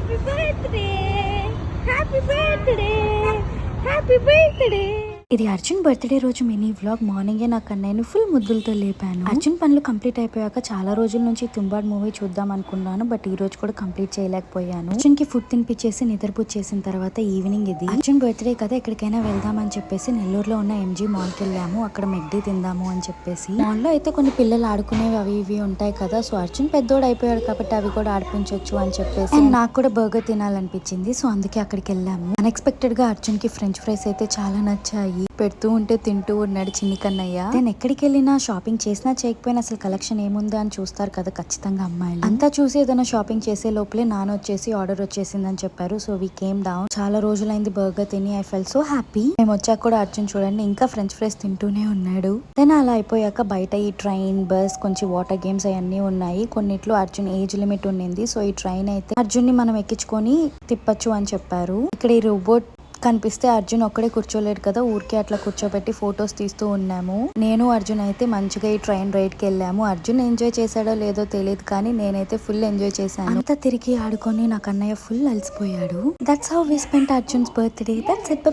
Happy birthday happy birthday happy birthday. ఇది Arjun birthday రోజు mini vlog. మార్నింగే నా కన్నయ్యను ఫుల్ ముద్దులతో లేపాను. అర్జున్ పనులు కంప్లీట్ అయిపోయాక చాలా రోజుల నుంచి తుంబాడ్ మూవీ చూద్దాం అనుకున్నాను, బట్ ఈ రోజు కూడా కంప్లీట్ చేయలేకపోయాను. అర్జున్ కి ఫుడ్ తినిపించేసి నిద్రపుచ్చేసిన తర్వాత ఈవినింగ్ ఇది అర్జున్ బర్త్డే కదా, ఎక్కడికైనా వెళ్దామని చెప్పేసి నెల్లూరులో ఉన్న ఎంజీ మాల్ కి వెళ్ళాము. అక్కడ మెగ్డీ తిందాము అని చెప్పేసి. మాల్ లో అయితే కొన్ని పిల్లలు ఆడుకునేవి అవి ఇవి ఉంటాయి కదా, సో అర్జున్ పెద్దోడు అయిపోయాడు కాబట్టి అవి కూడా ఆడిపించవచ్చు అని చెప్పేసి నాకు కూడా బర్గర్ తినాలనిపించింది, సో అందుకే అక్కడికి వెళ్ళాము. అన్ఎక్స్పెక్టెడ్ గా అర్జున్ కి ఫ్రెంచ్ ఫ్రైస్ అయితే చాలా నచ్చాయి. పెడుతూ ఉంటే తింటూ ఉన్నాడు చిన్ని కన్నయ్య. నేను ఎక్కడికి వెళ్ళినా షాపింగ్ చేసినా చేయకపోయినా అసలు కలెక్షన్ ఏముందా అని చూస్తారు కదా ఖచ్చితంగా అమ్మాయిలు. అంతా చూసి ఏదైనా షాపింగ్ చేసే లోపలే నాన్న వచ్చేసి ఆర్డర్ వచ్చేసిందని చెప్పారు. So we came down. చాలా రోజులైంది బర్గర్ తిని. I fell so happy. మేము వచ్చాక కూడా అర్జున్ చూడండి ఇంకా ఫ్రెంచ్ ఫ్రైస్ తింటూనే ఉన్నాడు. దెన్ అలా అయిపోయాక బయట ఈ ట్రైన్, బస్, కొంచెం వాటర్ గేమ్స్ అవన్నీ ఉన్నాయి. కొన్నిట్లో అర్జున్ ఏజ్ లిమిట్ ఉండింది. సో ఈ ట్రైన్ అయితే అర్జున్ ని మనం ఎక్కించుకొని తిప్పచ్చు అని చెప్పారు. ఇక్కడ ఈ రోబోట్ కనిపిస్తే అర్జున్ ఒక్కడే కూర్చోలేడు కదా, ఊరికే అట్లా కూర్చోబెట్టి ఫొటోస్ తీస్తూ ఉన్నాము. నేను అర్జున్ అయితే మంచిగా ఈ ట్రైన్ రైడ్ కి వెళ్ళాము. అర్జున్ ఎంజాయ్ చేశాడో లేదో తెలియదు కానీ నేనైతే ఫుల్ ఎంజాయ్ చేశాను. అంతా తిరిగి ఆడుకొని నా కన్నయ్య ఫుల్ అలసిపోయాడు. That's how we spent Arjun's birthday. That's it.